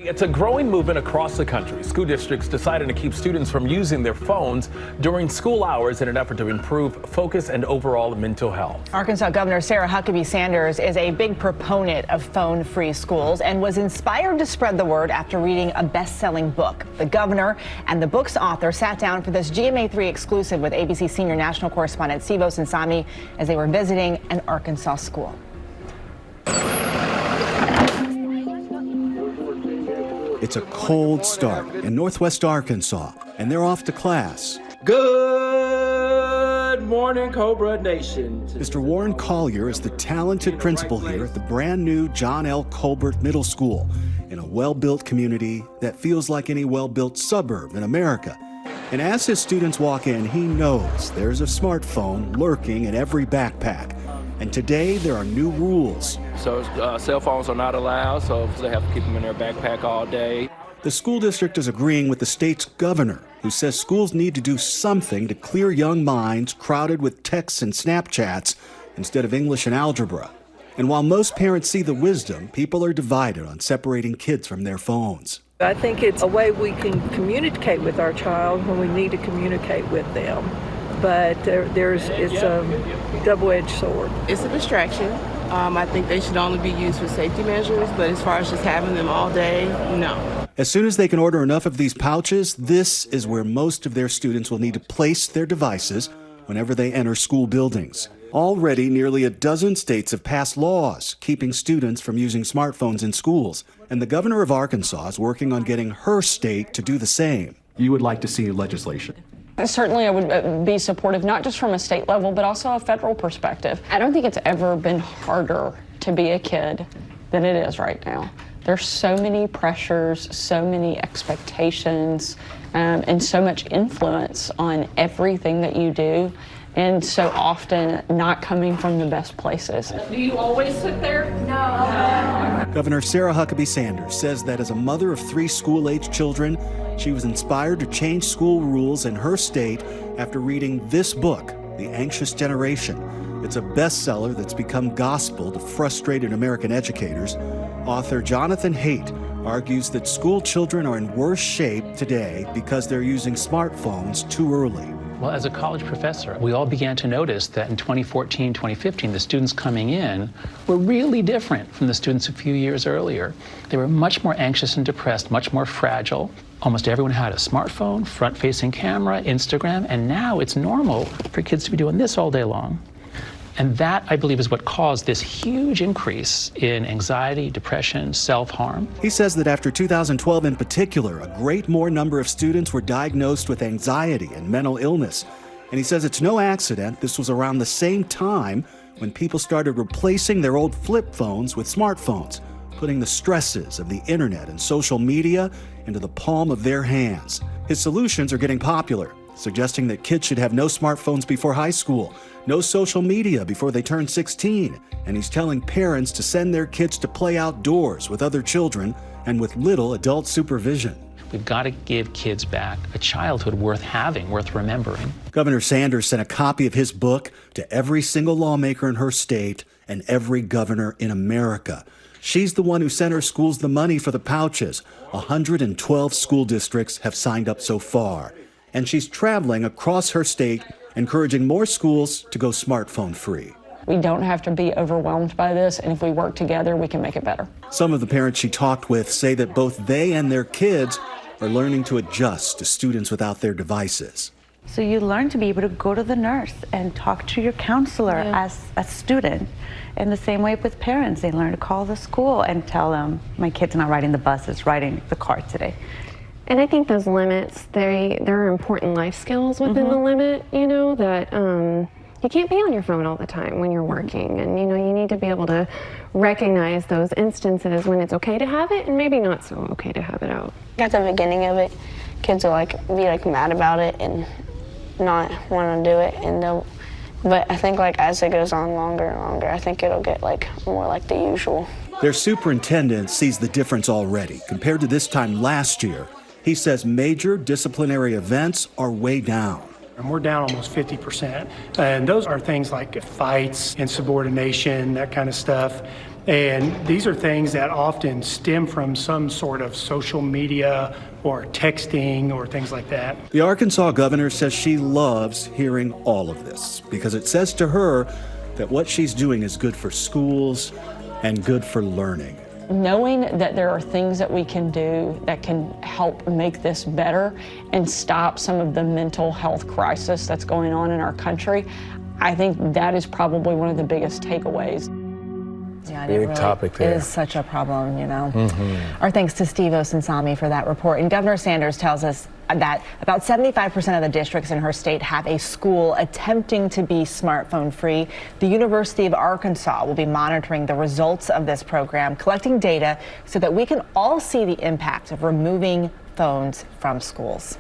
It's a growing movement across the country. School districts decided to keep students from using their phones during school hours in an effort to improve focus and overall mental health. Arkansas Governor Sarah Huckabee Sanders is a big proponent of phone-free schools and was inspired to spread the word after reading a best-selling book. The governor and the book's author sat down for this GMA3 exclusive with ABC senior national correspondent Sivos and Sami as they were visiting an Arkansas school. It's a cold start in northwest Arkansas, and they're off to class. Good morning, Cobra Nation. Mr. Warren Collier is the talented principal here at the brand new John L. Colbert Middle School in a well-built community that feels like any well-built suburb in America. And as his students walk in, he knows there's a smartphone lurking in every backpack. And today there are new rules. So cell phones are not allowed, so they have to keep them in their backpack all day. The school district is agreeing with the state's governor, who says schools need to do something to clear young minds crowded with texts and Snapchats instead of English and algebra. And while most parents see the wisdom, people are divided on separating kids from their phones. I think it's a way we can communicate with our child when we need to communicate with them. But it's a double-edged sword. It's a distraction. I think they should only be used for safety measures, but as far as just having them all day, no. As soon as they can order enough of these pouches, this is where most of their students will need to place their devices whenever they enter school buildings. Already, nearly a dozen states have passed laws keeping students from using smartphones in schools, and the governor of Arkansas is working on getting her state to do the same. You would like to see legislation? Certainly I would be supportive, not just from a state level, but also a federal perspective. I don't think it's ever been harder to be a kid than it is right now. There's so many pressures, so many expectations, and so much influence on everything that you do, and so often not coming from the best places. Do you always sit there? No. Governor Sarah Huckabee Sanders says that as a mother of 3 school-age children, she was inspired to change school rules in her state after reading this book, The Anxious Generation. It's a bestseller that's become gospel to frustrated American educators. Author Jonathan Haidt argues that school children are in worse shape today because they're using smartphones too early. Well, as a college professor, we all began to notice that in 2014, 2015, the students coming in were really different from the students a few years earlier. They were much more anxious and depressed, much more fragile. Almost everyone had a smartphone, front-facing camera, Instagram, and now it's normal for kids to be doing this all day long. And that, I believe, is what caused this huge increase in anxiety, depression, self-harm. He says that after 2012 in particular, a great more number of students were diagnosed with anxiety and mental illness. And he says it's no accident this was around the same time when people started replacing their old flip phones with smartphones, putting the stresses of the internet and social media into the palm of their hands. His solutions are getting popular, suggesting that kids should have no smartphones before high school, no social media before they turn 16, and he's telling parents to send their kids to play outdoors with other children and with little adult supervision. We've got to give kids back a childhood worth having, worth remembering. Governor Sanders sent a copy of his book to every single lawmaker in her state and every governor in America. She's the one who sent her schools the money for the pouches. 112 school districts have signed up so far. And she's traveling across her state, encouraging more schools to go smartphone free. We don't have to be overwhelmed by this, and if we work together, we can make it better. Some of the parents she talked with say that both they and their kids are learning to adjust to students without their devices. So you learn to be able to go to the nurse and talk to your counselor as a student. In the same way with parents, they learn to call the school and tell them, my kid's not riding the bus, it's riding the car today. And I think those limits, there are important life skills within the limit, you know, that you can't be on your phone all the time when you're working. And, you know, you need to be able to recognize those instances when it's okay to have it and maybe not so okay to have it out. At the beginning of it, kids will be mad about it and not want to do it. But I think as it goes on longer and longer, I think it'll get more like the usual. Their superintendent sees the difference already. Compared to this time last year, he says major disciplinary events are way down. And we're down almost 50%. And those are things like fights, insubordination, that kind of stuff. And these are things that often stem from some sort of social media or texting or things like that. The Arkansas governor says she loves hearing all of this because it says to her that what she's doing is good for schools and good for learning. Knowing that there are things that we can do that can help make this better and stop some of the mental health crisis that's going on in our country, I think that is probably one of the biggest takeaways. Yeah, Big it really topic there. is such a problem, you know. Our thanks to Steve Osinsami for that report. And Governor Sanders tells us that about 75% of the districts in her state have a school attempting to be smartphone free. The University of Arkansas will be monitoring the results of this program, collecting data so that we can all see the impact of removing phones from schools.